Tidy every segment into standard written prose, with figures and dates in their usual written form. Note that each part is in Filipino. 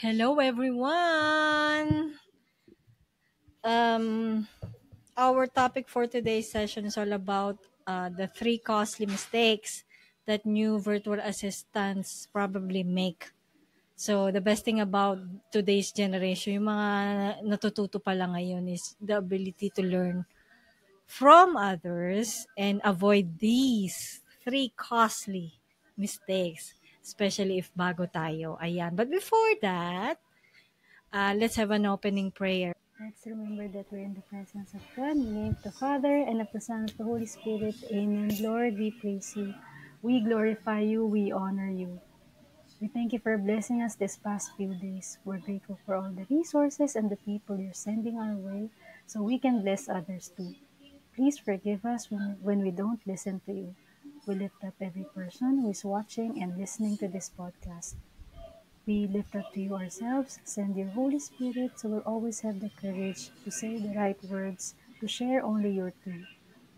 Hello, everyone. Um, our topic for today's session is all about the three costly mistakes that new virtual assistants probably make. So, the best thing about today's generation, yung mga natututo pa lang ngayon is the ability to learn from others and avoid these three costly mistakes, especially if bago tayo. Ayan. But before that, let's have an opening prayer. Let's remember that we're in the presence of God, in the name of the Father, and of the Son, and of the Holy Spirit. Amen. Lord, we praise you. We glorify you. We honor you. We thank you for blessing us this past few days. We're grateful for all the resources and the people you're sending our way so we can bless others too. Please forgive us when we don't listen to you. We lift up every person who is watching and listening to this podcast. We lift up to you ourselves. Send your Holy Spirit so we'll always have the courage to say the right words, to share only your truth.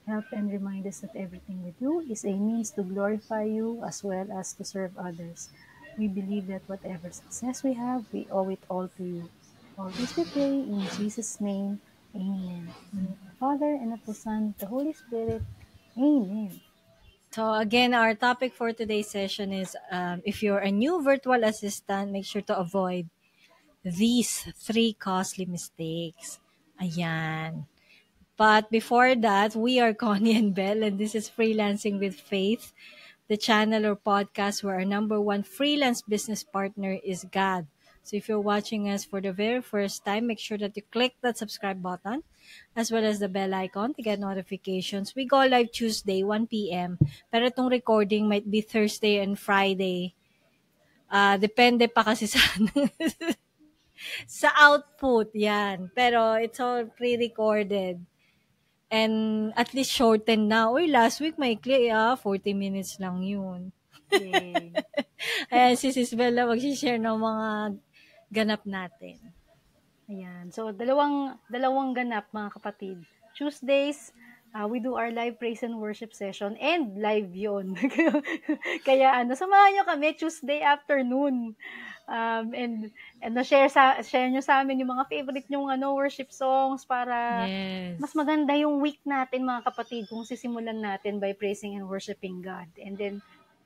Help and remind us that everything we do is a means to glorify you as well as to serve others. We believe that whatever success we have, we owe it all to you. All this we pray in Jesus' name. Amen. In the name of the Father, and of the Son, and of the Holy Spirit. Amen. So again, our topic for today's session is if you're a new virtual assistant, make sure to avoid these three costly mistakes. Ayan. But before that, we are Connie and Belle, and this is Freelancing with Faith, the channel or podcast where our number one freelance business partner is God. So if you're watching us for the very first time, make sure that you click that subscribe button as well as the bell icon to get notifications. We go live Tuesday, 1 p.m. Pero itong recording might be Thursday and Friday. Depende pa kasi sa sa output yan. Pero it's all pre-recorded. And at least shortened na. Uy, last week may 40 minutes lang yun. Yay. Ayan, si Sis Bella mag-share ng mga ganap natin. Ayan. So, dalawang ganap, mga kapatid. Tuesdays, we do our live praise and worship session and live yon. Kaya samahan nyo kami Tuesday afternoon. And share nyo sa amin yung mga favorite nyong worship songs para Yes. mas maganda yung week natin, mga kapatid, kung sisimulan natin by praising and worshiping God. And then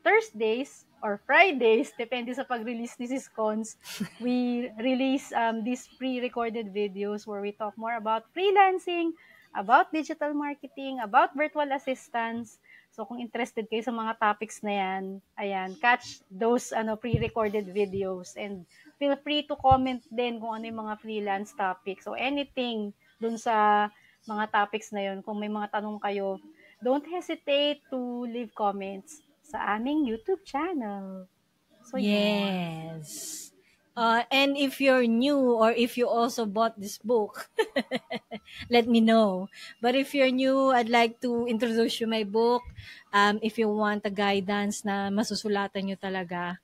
Thursdays or Fridays, depende sa pag-release ni Sis Cons, we release these pre-recorded videos where we talk more about freelancing, about digital marketing, about virtual assistants. So kung interested kayo sa mga topics na yan, ayan, catch those pre-recorded videos and feel free to comment din kung ano yung mga freelance topics. So anything dun sa mga topics na yun, kung may mga tanong kayo, don't hesitate to leave comments sa aming YouTube channel. So, Yes. And if you're new or if you also bought this book, let me know. But if you're new, I'd like to introduce you my book. If you want a guidance na masusulatan nyo talaga,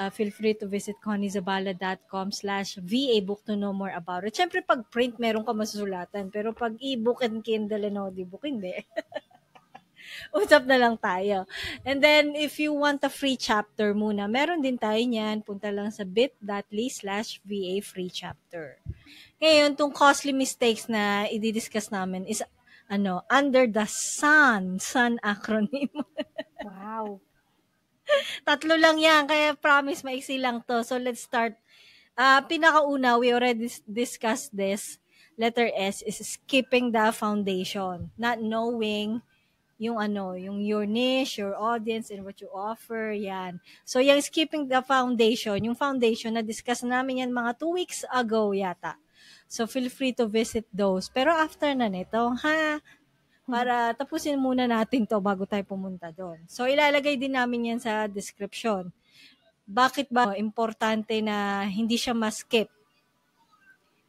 feel free to visit conniezabala.com/VA book to know more about it. Siyempre, pag print, meron ka masusulatan. Pero pag e-book and Kindle and audiobook, hindi. Usap na lang tayo. And then, if you want a free chapter muna, meron din tayo niyan. Punta lang sa bit.ly/VA free chapter. Ngayon, tong costly mistakes na i-discuss namin is under the sun acronym. wow. Tatlo lang yan, kaya promise maiksi lang to. So, let's start. Pinakauna, we already discussed this. Letter S is skipping the foundation. Not knowing yung your niche, your audience, and what you offer, yan. So, yung skipping the foundation, yung foundation, na-discuss namin yan mga 2 weeks ago yata. So, feel free to visit those. Pero after na nito, para tapusin muna natin to bago tayo pumunta doon. So, ilalagay din namin yan sa description. Bakit ba importante na hindi siya ma-skip?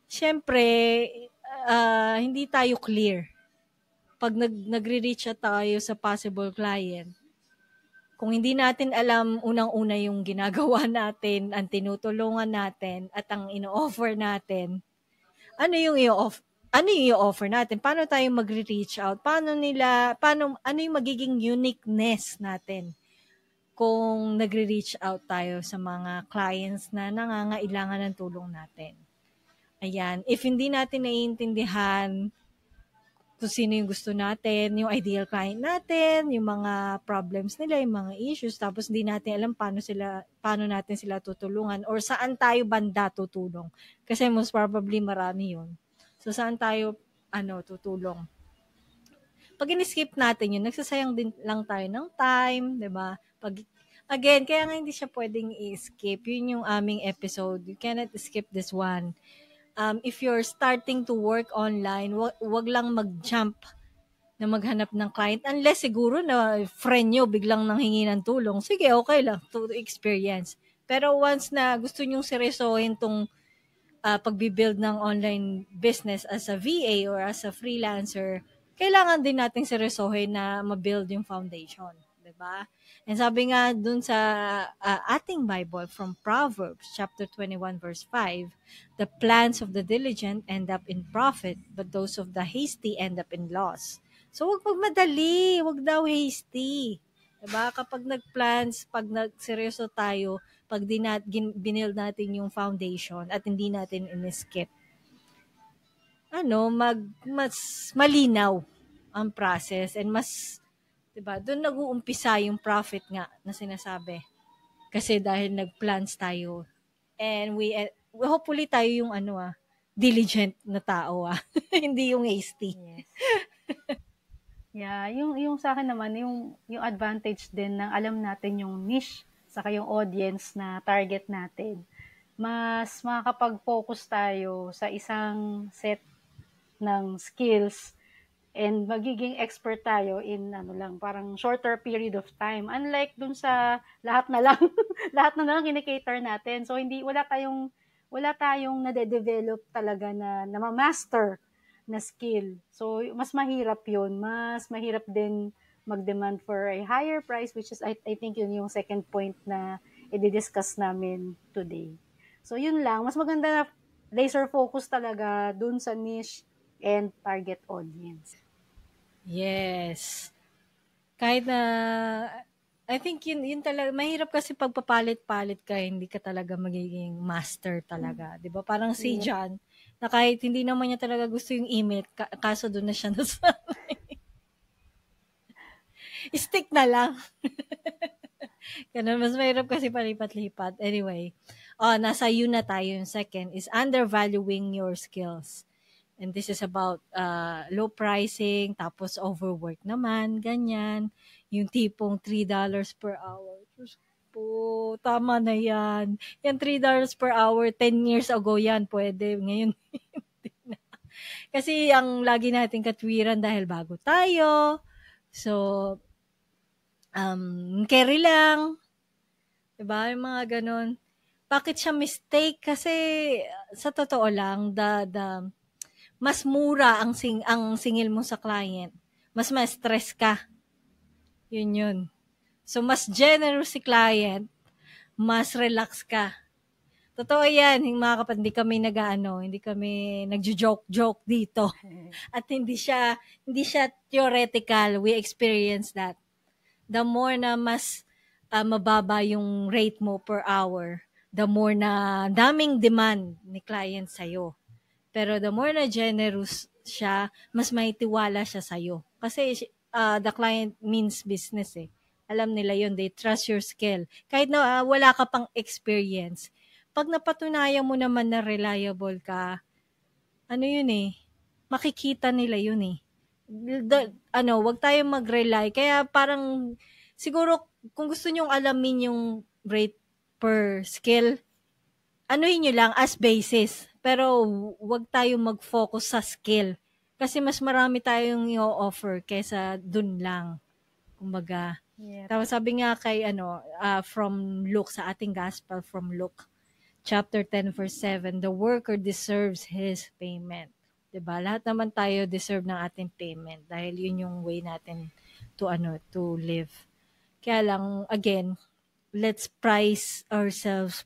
Siyempre, hindi tayo clear pag nagre-reach out tayo sa possible client. Kung hindi natin alam unang-una yung ginagawa natin, ang tinutulungan natin, at ang ino-offer natin, ano yung i-offer natin? Paano tayo magre-reach out? Ano yung magiging uniqueness natin? kung nagre-reach out tayo sa mga clients na nangangailangan ng tulong natin. Ayan, if hindi natin naiintindihan kung sino yung gusto natin, yung ideal client natin, yung mga problems nila, yung mga issues, tapos hindi natin alam paano natin sila tutulungan or saan tayo banda tutulong. Kasi most probably marami yun. So, saan tayo tutulong? Pag in-skip natin yun, nagsasayang din lang tayo ng time, 'di ba? Again, kaya nga hindi siya pwedeng i-skip. Yun yung aming episode. You cannot skip this one. If you're starting to work online, wag lang mag-jump na maghanap ng client unless siguro na friend nyo biglang nanghingi ng tulong. Sige, okay lang to experience. Pero once na gusto nyong seryosohin tong pagbibuild ng online business as a VA or as a freelancer, kailangan din nating seryosohin na ma-build yung foundation. Diba? And sabi nga dun sa ating Bible from Proverbs chapter 21 verse 5, the plans of the diligent end up in profit, but those of the hasty end up in loss. So wag magmadali, wag daw hasty. Diba? Kapag nag-plans, pag nagseryoso tayo, pag binild natin yung foundation at hindi natin in-skip, mas malinaw ang process and mas, diba, doon nag-uumpisa yung profit nga na sinasabi. Kasi dahil nag-plans tayo and we hopefully tayo yung diligent na tao hindi yung hasty. Yes. Yeah, yung sa akin naman, yung advantage din ng alam natin yung niche saka yung audience na target natin. Mas makakapag-focus tayo sa isang set ng skills and magiging expert tayo in parang shorter period of time. Unlike dun sa lahat na lang kinikater natin. So wala tayong nade-develop talaga na ma-master na skill. So mas mahirap 'yun. Mas mahirap din mag-demand for a higher price, which is I think yun yung second point na i-discuss namin today. So yun lang, mas maganda na laser focus talaga dun sa niche and target audience. Yes. Kahit na, I think yun talaga, mahirap kasi pagpapalit-palit ka, hindi ka talaga magiging master talaga. Di ba? Parang si John, na kahit hindi naman niya talaga gusto yung email, kaso doon na siya nasanay. Stick na lang. Ganun, mas mahirap kasi palipat-lipat. Anyway, nasa yun na tayo. Yung second is undervaluing your skills. And this is about low pricing, tapos overwork naman, ganyan. Yung tipong $3 per hour. Diyos po, tama na yan. Yan $3 per hour, 10 years ago yan, pwede. Ngayon, hindi na. Kasi ang lagi nating katwiran dahil bago tayo. So, carry lang. Diba? Yung mga ganun. Bakit siya mistake? Kasi sa totoo lang, mas mura ang singil mo sa client. Mas ma-stress ka. Yun. So, mas generous si client, mas relax ka. Totoo yan, mga kapatid, hindi kami nagjo-joke dito. At hindi siya theoretical. We experience that. The more na mas mababa yung rate mo per hour, the more na daming demand ni client sa'yo. Pero the more na generous siya, mas may tiwala siya sa'yo. Kasi the client means business eh. Alam nila yun, they trust your skill. Kahit na wala ka pang experience, pag napatunayan mo naman na reliable ka, makikita nila yun eh. Wag tayong mag-rely. Kaya parang, siguro, kung gusto nyong alamin yung rate per skill, anuhin nyo lang as basis. Pero, wag tayong mag-focus sa skill. Kasi mas marami tayong i-offer kaysa dun lang. Kumbaga. Yep. Tapos sabi nga kay, from Luke, sa ating gospel from Luke, chapter 10 verse 7, the worker deserves his payment. Diba? Lahat naman tayo deserve ng ating payment dahil yun yung way natin to live. Kaya lang, again, let's price ourselves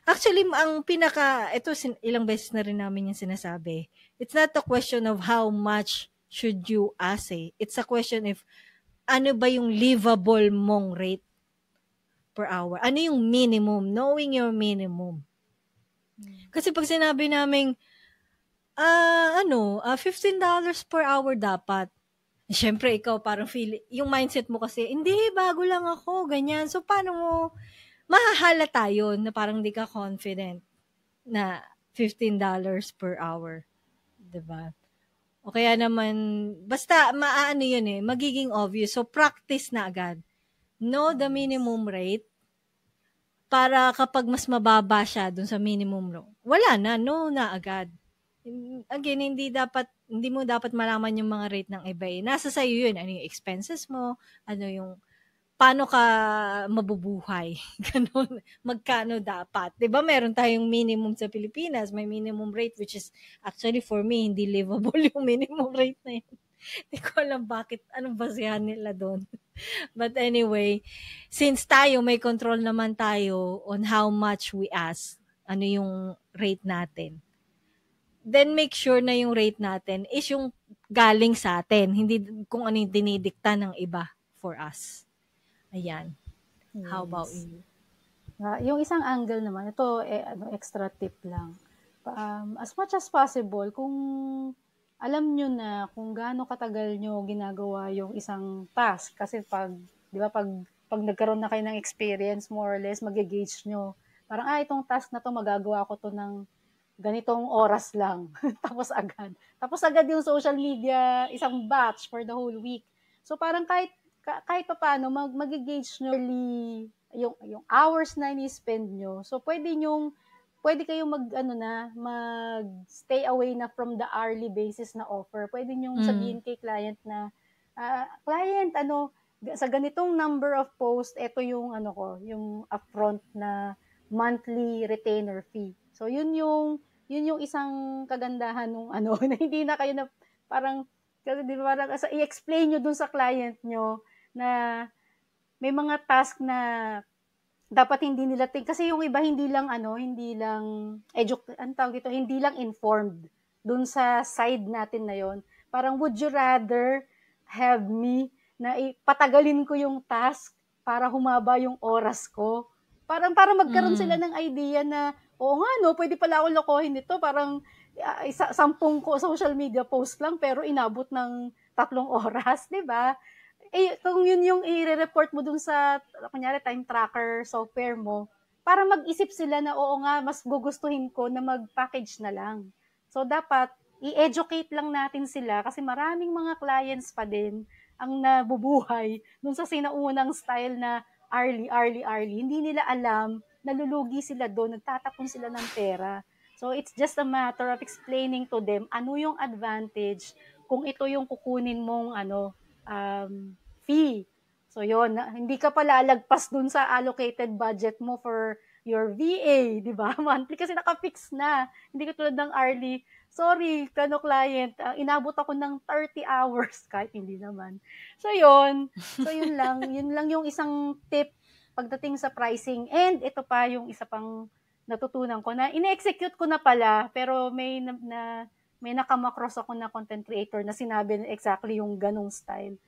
actually, ang ito ilang beses na rin namin yung sinasabi. It's not a question of how much should you ask eh. It's a question of ano ba yung livable mong rate. per hour. Ano yung minimum? Knowing your minimum. Kasi pag sinabi namin, $15 per hour dapat. Siyempre, ikaw parang yung mindset mo kasi, hindi, bago lang ako, ganyan. So, paano mo, mahahalata yun na parang di ka confident na $15 per hour. Diba? O kaya naman, basta maano yun magiging obvious. So, practice na agad. Know the minimum rate para kapag mas mababa siya dun sa minimum wala na, no na agad. Again, hindi mo dapat malaman yung mga rate ng iba Nasa sa'yo yun. Ano yung expenses mo? Ano yung, paano ka mabubuhay? Ganun. Magkano dapat? Diba meron tayong minimum sa Pilipinas. May minimum rate which is, actually for me, hindi livable yung minimum rate na yun. Hindi ko alam bakit, anong basihan nila doon. But anyway, since may control naman tayo on how much we ask, ano yung rate natin, then make sure na yung rate natin is yung galing sa atin, hindi kung ano yung dinidikta ng iba for us. Ayan. Yes. How about you? Yung isang angle naman, ito extra tip lang. As much as possible, kung alam nyo na kung gaano katagal nyo ginagawa yung isang task, kasi di ba, pag nagkaroon na kayo ng experience, more or less, mag-gauge nyo. Parang, itong task na to, magagawa ko to ng ganitong oras lang. Tapos agad yung social media, isang batch for the whole week. So parang kahit pa paano, mag-gauge nyo yung hours na ni-spend nyo. So pwede kayong mag-stay away na from the hourly basis na offer. Pwede nyo sabihin kay client na, client, sa ganitong number of posts, ito yung yung upfront na monthly retainer fee. So yun yung isang kagandahan nung na hindi na kayo na parang, kasi di ba parang i-explain nyo dun sa client nyo na may mga task na dapat hindi nila kasi yung iba hindi lang hindi lang informed dun sa side natin na yon. Parang, would you rather have me na patagalin ko yung task para humaba yung oras ko? Parang para magkaroon sila ng idea na, oo nga, pwede pala ako lokohin nito. Parang 10 social media post lang, pero inabot ng 3 oras, di ba? Kung yun yung i-report mo dun sa, kunyari, time tracker software mo, para mag-isip sila na, oo nga, mas gugustuhin ko na mag-package na lang. So, dapat, i-educate lang natin sila kasi maraming mga clients pa din ang nabubuhay dun sa sinaunang style na early. Hindi nila alam, nalulugi sila doon, nagtatapon sila ng pera. So, it's just a matter of explaining to them ano yung advantage kung ito yung kukunin mong fee. So, yun, hindi ka pala lagpas doon sa allocated budget mo for your VA, di ba? Monthly kasi naka-fix na. Hindi ka tulad ng hourly. Sorry, client, inabot ako ng 30 hours, kahit hindi naman. So, yun lang. Yun lang yung isang tip pagdating sa pricing. And ito pa yung isa pang natutunan ko na ine-execute ko na pala, pero may nakamakross ako na content creator na sinabi exactly yung ganong style.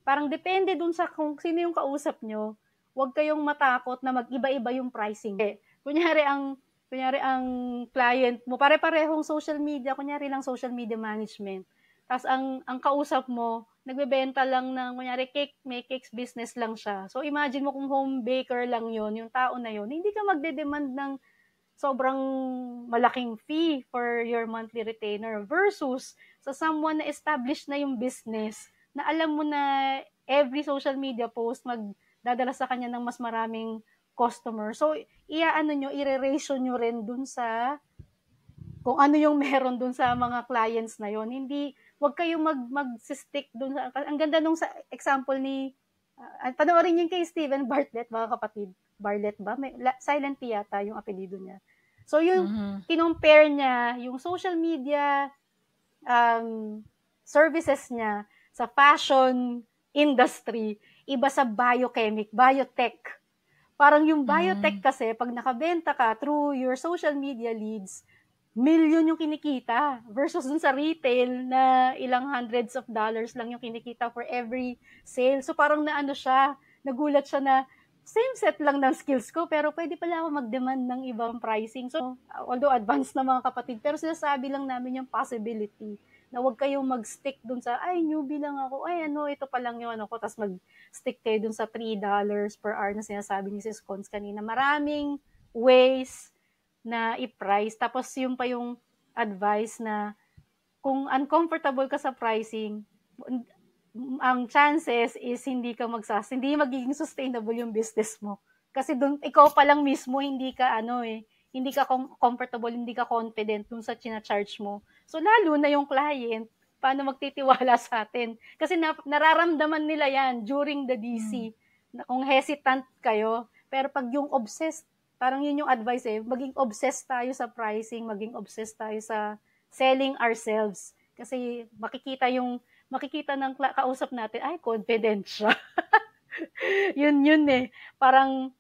Parang depende dun sa kung sino yung kausap nyo, huwag kayong matakot na mag-iba-iba yung pricing. Kunyari ang client mo, pare-parehong social media, kunyari lang social media management. Tapos ang kausap mo, nagbebenta lang ng, kunyari, may cakes business lang siya. So, imagine mo kung home baker lang yon, yung tao na yon, hindi ka magde-demand ng sobrang malaking fee for your monthly retainer versus sa someone na established na yung business, na alam mo na every social media post magdadala sa kanya ng mas maraming customer. So, i-ratio nyo rin dun sa kung ano yung meron dun sa mga clients na yon. Hindi, wag kayong mag-stick dun sa, ang ganda nung sa example ni, panoorin yung kay Steven Bartlett, mga kapatid. Bartlett ba? Silent P yata yung apelido niya. So, yung kinompare niya, yung social media services niya sa fashion industry, iba sa biotech. Parang yung biotech kasi, pag nakabenta ka through your social media leads, million yung kinikita versus dun sa retail na ilang hundreds of dollars lang yung kinikita for every sale. So parang nagulat siya na, same set lang ng skills ko, pero pwede pala ako mag-demand ng ibang pricing. So, although advanced na mga kapatid, pero sinasabi lang namin yung possibility na huwag kayong mag-stick dun sa, ay, newbie lang ako, ay, ano, ito pa lang yung ano ko, tapos mag-stick kayo dun sa $3 per hour na sinasabi ni Sis Cons kanina. Maraming ways na i-price. Tapos yung pa yung advice na kung uncomfortable ka sa pricing, ang chances is hindi magiging sustainable yung business mo. Kasi doon ikaw pa lang mismo hindi ka comfortable, hindi ka confident dun sa china-charge mo. So lalo na yung client, paano magtitiwala sa atin? Kasi nararamdaman nila yan during the DC. Kung hesitant kayo, pero pag yung obsessed, parang yun yung advice maging obsessed tayo sa pricing, maging obsessed tayo sa selling ourselves. Kasi makikita ng kausap natin, ay, confident siya. yun Parang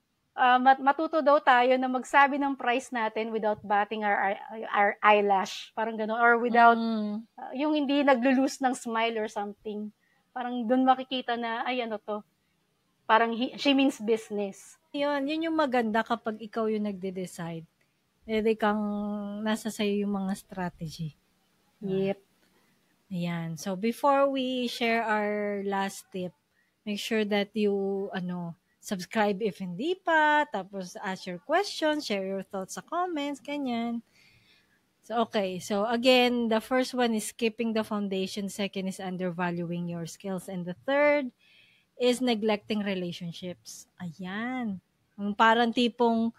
matuto daw tayo na magsabi ng price natin without batting our eyelash. Parang gano'n. Or without, yung hindi naglo-lose ng smile or something. Parang dun makikita na, ay, ano to. Parang she means business. Yun yung maganda kapag ikaw yung nagde-decide. Pwede kang nasa sa'yo yung mga strategy. Yep. Ayan. So, before we share our last tip, make sure that you, subscribe if hindi pa, tapos ask your questions, share your thoughts sa comments, ganyan. So, okay. So, again, the first one is skipping the foundation. Second is undervaluing your skills. And the third is neglecting relationships. Ayan. Parang tipong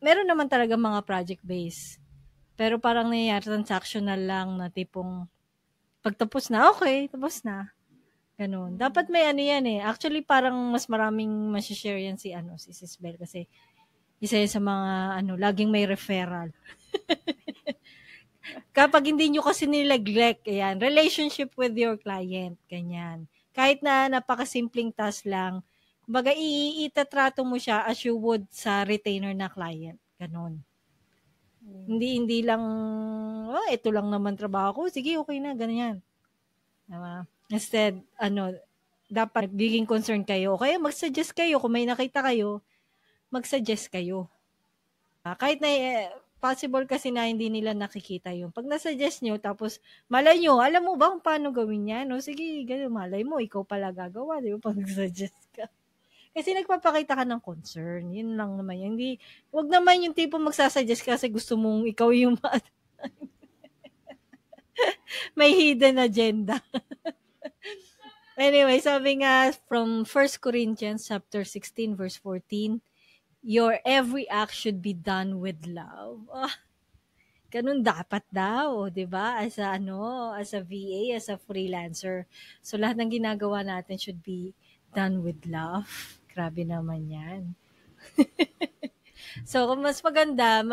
meron naman talaga mga project-based. Pero parang nangyayari transactional lang na tipong pagtapos na, okay, tapos na. Ganun. Dapat may yan eh. Actually, parang mas maraming masishare yan si Sis Bel kasi isa yan sa mga laging may referral. Kapag hindi nyo kasi nineglect, ayan, relationship with your client, ganyan. Kahit na napakasimpleng task lang, kumbaga itatrato mo siya as you would sa retainer na client. Ganun. Hindi lang, ito lang naman trabaho ko, sige, okay na, ganyan. Diba? Instead, dapat nagiging concern kayo. Kaya mag-suggest kayo. Kung may nakita kayo, mag-suggest kayo. Kahit na possible kasi na hindi nila nakikita yung pag nasuggest nyo, tapos malay nyo, alam mo ba kung paano gawin yan? No? Sige, ganun, malay mo, ikaw pala gagawa, di ba? Pag nag-suggest ka. Kasi nagpapakita ka ng concern. Yun lang naman. Hindi, wag naman yung tipo magsasuggest kasi gusto mong ikaw yung may hidden agenda. Anyway, sabi nga from 1 Corinthians chapter 16 verse 14, your every act should be done with love. Ganun dapat daw, 'di ba? As a VA, as a freelancer. So lahat ng ginagawa natin should be done with love. Grabe naman 'yan. So, mas maganda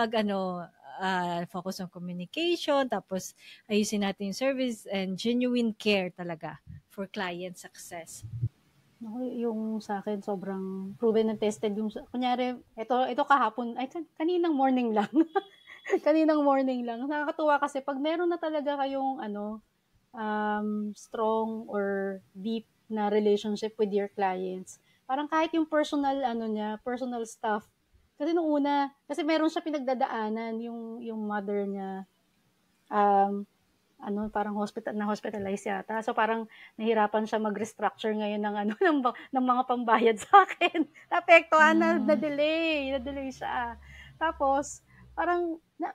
focus on communication, tapos ayusin natin yung service and genuine care talaga for client success. Yung sa akin, sobrang proven and tested. Kunyari, ito kahapon, kaninang morning lang. Kaninang morning lang. Nakakatuwa kasi pag meron na talaga kayong strong or deep na relationship with your clients, parang kahit yung personal personal stuff. Kasi nung una, kasi meron siya pinagdadaanan yung mother niya. Parang hospitalized yata. So parang nahirapan siya mag-restructure ngayon ng mga pambayad sa akin. Naapektuhan na-delay siya. Tapos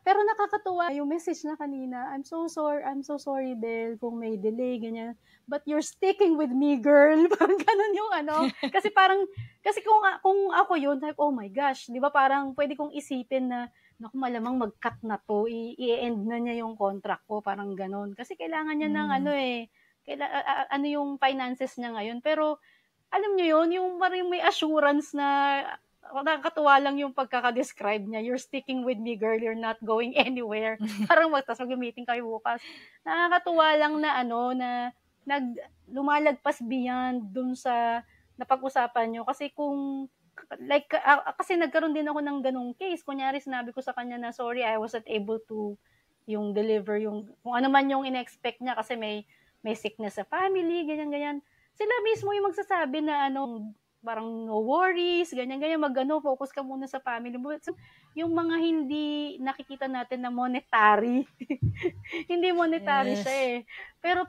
pero nakakatuwa yung message na kanina. I'm so sorry Bel kung may delay ganyan. But you're sticking with me, girl. Parang ganun yung kasi kung ako yun, like, oh my gosh, 'di ba parang pwede kong isipin na naku, malamang mag-cut na to, i-end na niya yung contract ko, parang ganon. Kasi kailangan niya ng yung finances niya ngayon. Pero, alam niyo yun, yung parang may assurance na, nakakatuwa lang yung pagkaka-describe niya, you're sticking with me, girl, you're not going anywhere. Parang mag-meeting kayo bukas. Nakakatuwa lang na lumalagpas beyond dun sa napag-usapan nyo. Kasi kasi nagkaroon din ako ng ganung case. Kunyari, sinabi ko sa kanya na, sorry, I wasn't able to deliver kung ano man yung in-expect niya kasi may sickness sa family, ganyan-ganyan. Sila mismo yung magsasabi na parang no worries, ganyan, focus ka muna sa family mo. So, yung mga hindi nakikita natin na monetary, hindi monetary Yes. siya eh. Pero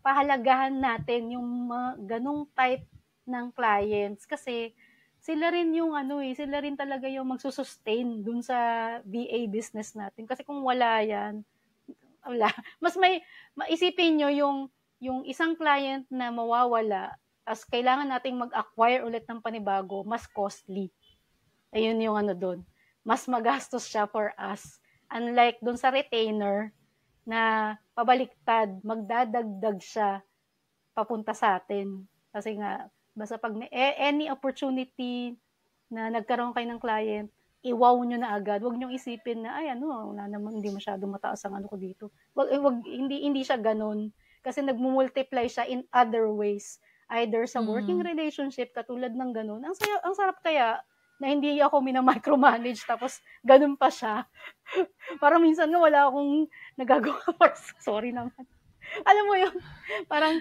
pahalagahan natin yung mga ganong type ng clients kasi sila rin yung sila rin talaga yung magsusustain dun sa VA business natin. Kasi kung wala yan, wala. Mas maisipin nyo yung isang client na mawawala, as kailangan nating mag-acquire ulit ng panibago, mas costly. Ayun yung doon. Mas magastos siya for us. Unlike doon sa retainer, na pabaliktad, magdadagdag siya papunta sa atin. Kasi nga, basta pag any opportunity na nagkaroon kayo ng client, i-wow nyo na agad. Huwag nyo isipin na, wala naman, hindi masyadong mataas ang ko dito. Hindi siya ganun. Kasi nagmumultiply siya in other ways. Either sa working relationship, katulad ng ganun. Ang sarap kaya na hindi ako minamicromanage tapos ganun pa siya. Parang minsan nga wala akong nagagawa. Sorry naman. Alam mo yun, parang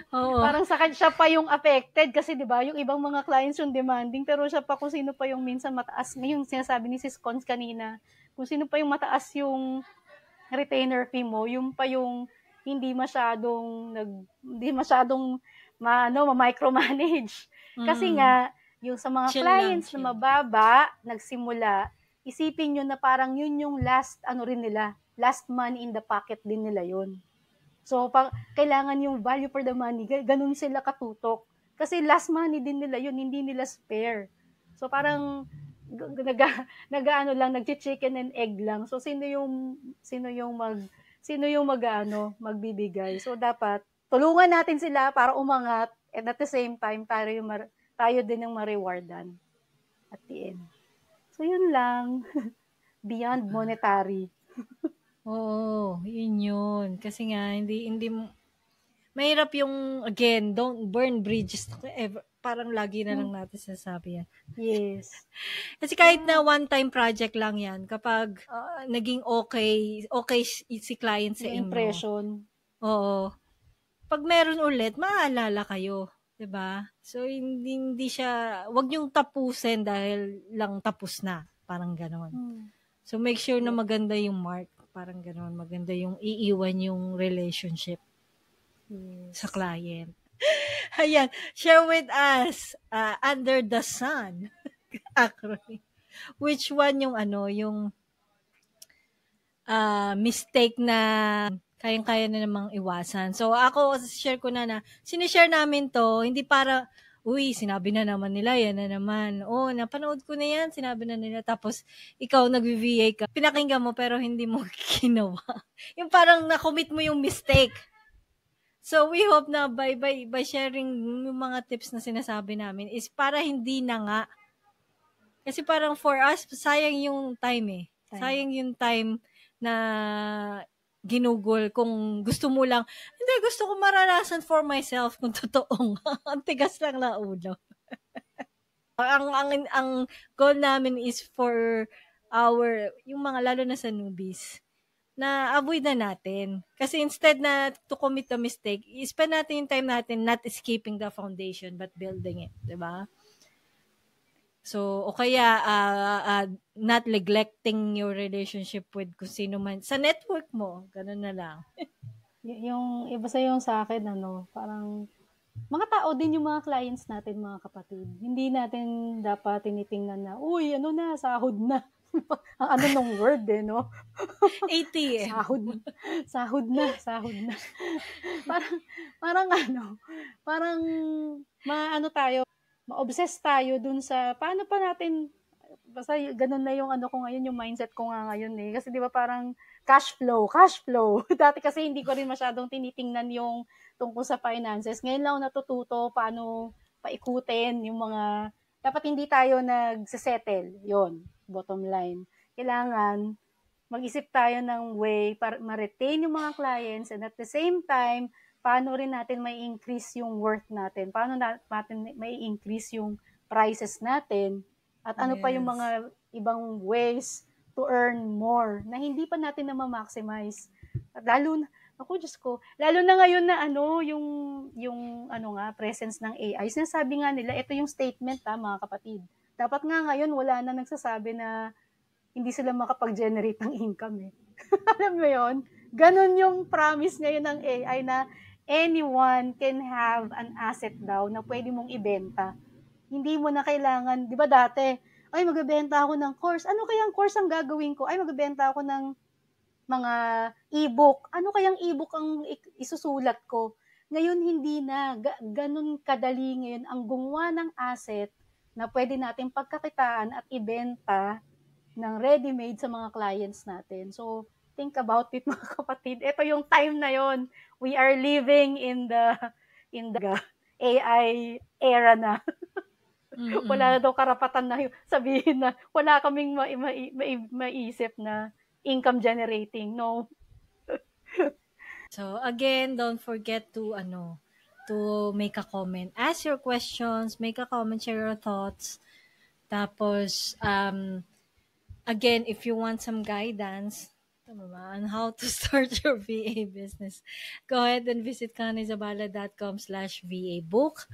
sa kanya siya pa yung affected kasi 'di ba, yung ibang mga clients yung demanding pero siya pa kung sino pa yung minsan mataas, yung sinasabi ni Sis Cons kanina, kung sino pa yung mataas yung retainer fee mo, yung pa yung hindi masyadong micromanage. Kasi nga yung sa mga Chill clients lang, na mababa, nagsimula, isipin nyo na parang yun yung last last money in the pocket din nila yun. So, kailangan yung value for the money, ganun sila katutok. Kasi last money din nila yun, hindi nila spare. So, parang, nag-chicken and egg lang. So, sino yung magbibigay. So, dapat, tulungan natin sila para umangat, and at the same time, tayo din ang ma-rewardan at the end. So, yun lang. Beyond monetary. Oo, yun. Kasi nga, hindi, mahirap yung, again, don't burn bridges. Parang lagi na lang natin sinasabi yan. Yes. Kasi kahit na one-time project lang yan, kapag naging okay si client sa inyo. Impression. Oo. Pag meron ulit, maaalala kayo. 'Di ba? So, hindi siya, wag niyong tapusin dahil lang tapos na. Parang gano'n. So, make sure na maganda yung mark. Parang gano'n. Maganda yung iiwan yung relationship sa client. Ayan. Share with us, under the sun. Acronym. Which one yung yung mistake na kayang-kaya na namang iwasan. So, ako, share ko na sinishare namin to, hindi para, uy, sinabi na naman nila, yan na naman. Oh, napanood ko na yan, sinabi na nila. Tapos, ikaw, nag-VA ka, pinakinggan mo, pero hindi mo ginawa. Yung parang na-commit mo yung mistake. So, we hope na by sharing yung mga tips na sinasabi namin is para hindi na nga. Kasi parang for us, sayang yung time eh. Sayang yung time na ginugol kung gusto mo lang. Hindi, gusto ko maranasan for myself kung totoo nga. Ang tigas lang na ulo. ang goal namin is for yung mga lalo na sa newbies, na avoid na natin. Kasi instead na to commit a mistake, spend natin yung time natin not escaping the foundation but building it. Diba? So, o kaya, not neglecting your relationship with kung sino man. Sa network mo, ganun na lang. Yung iba sa akin, parang, mga tao din yung mga clients natin, mga kapatid. Hindi natin dapat tinitingnan na, uy, sahod na. Ang nung word no? ATM. Sahod na. Parang tayo, ma-obsess tayo dun sa, paano pa natin, basta ganun na yung ko ngayon, yung mindset ko nga ngayon eh. Kasi di ba parang cash flow. Dati kasi hindi ko rin masyadong tinitingnan yung tungkol sa finances. Ngayon lang ako natututo paano paikutin yung mga, dapat hindi tayo nagsisettle. Yun, bottom line. Kailangan mag-isip tayo ng way para ma-retain yung mga clients, and at the same time, paano rin natin may increase yung worth natin? Paano natin may increase yung prices natin? At ano pa yung mga ibang ways to earn more na hindi pa natin na ma-maximize? At Ako, Diyos ko, lalo na ngayon na yung presence ng AI, sinasabi nga nila, ito yung statement mga kapatid. Dapat nga ngayon, wala na nagsasabi na hindi sila makapag-generate ng income eh. Alam mo yon? Ganon yung promise ngayon ng AI na anyone can have an asset daw na pwede mong ibenta. Hindi mo na kailangan, di ba dati, ay magbebenta ako ng course. Ano kayang course ang gagawin ko? Ay magbebenta ako ng mga e-book. Ano kayang e-book ang isusulat ko? Ngayon hindi na. Ganun kadali ngayon ang gumawa ng asset na pwede natin pagkakitaan at ibenta ng ready-made sa mga clients natin. So, think about it mga kapatid. Ito yung time na yon. We are living in the AI era na. Wala na daw karapatan na sabihin na wala kaming maisip na income generating. No. So again, don't forget to make a comment. Ask your questions, make a comment, share your thoughts. Tapos again, if you want some guidance on how to start your VA business, go ahead and visit kanizabala.com/VA book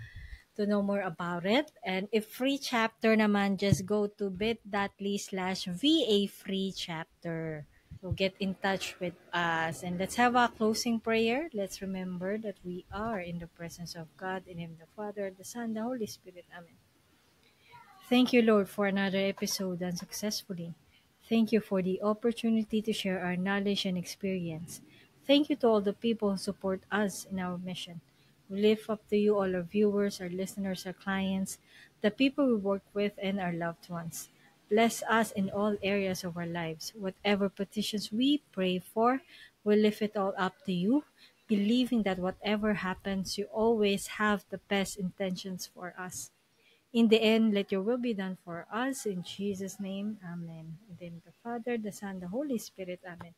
to know more about it. And if free chapter naman, just go to bit.ly/VA free chapter. So get in touch with us. And let's have a closing prayer. Let's remember that we are in the presence of God, in Him the Father, the Son, the Holy Spirit. Amen. Thank you, Lord, for another episode done successfully. Thank you for the opportunity to share our knowledge and experience. Thank you to all the people who support us in our mission. We lift up to you all our viewers, our listeners, our clients, the people we work with, and our loved ones. Bless us in all areas of our lives. Whatever petitions we pray for, we lift it all up to you, believing that whatever happens, you always have the best intentions for us. In the end, let your will be done for us. In Jesus' name, Amen. In the name of the Father, the Son, the Holy Spirit, Amen.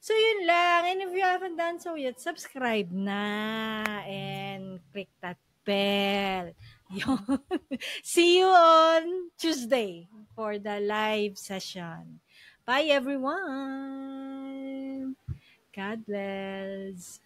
So, yun lang. And if you haven't done so yet, subscribe na and click that bell. Yun. See you on Tuesday for the live session. Bye, everyone. God bless.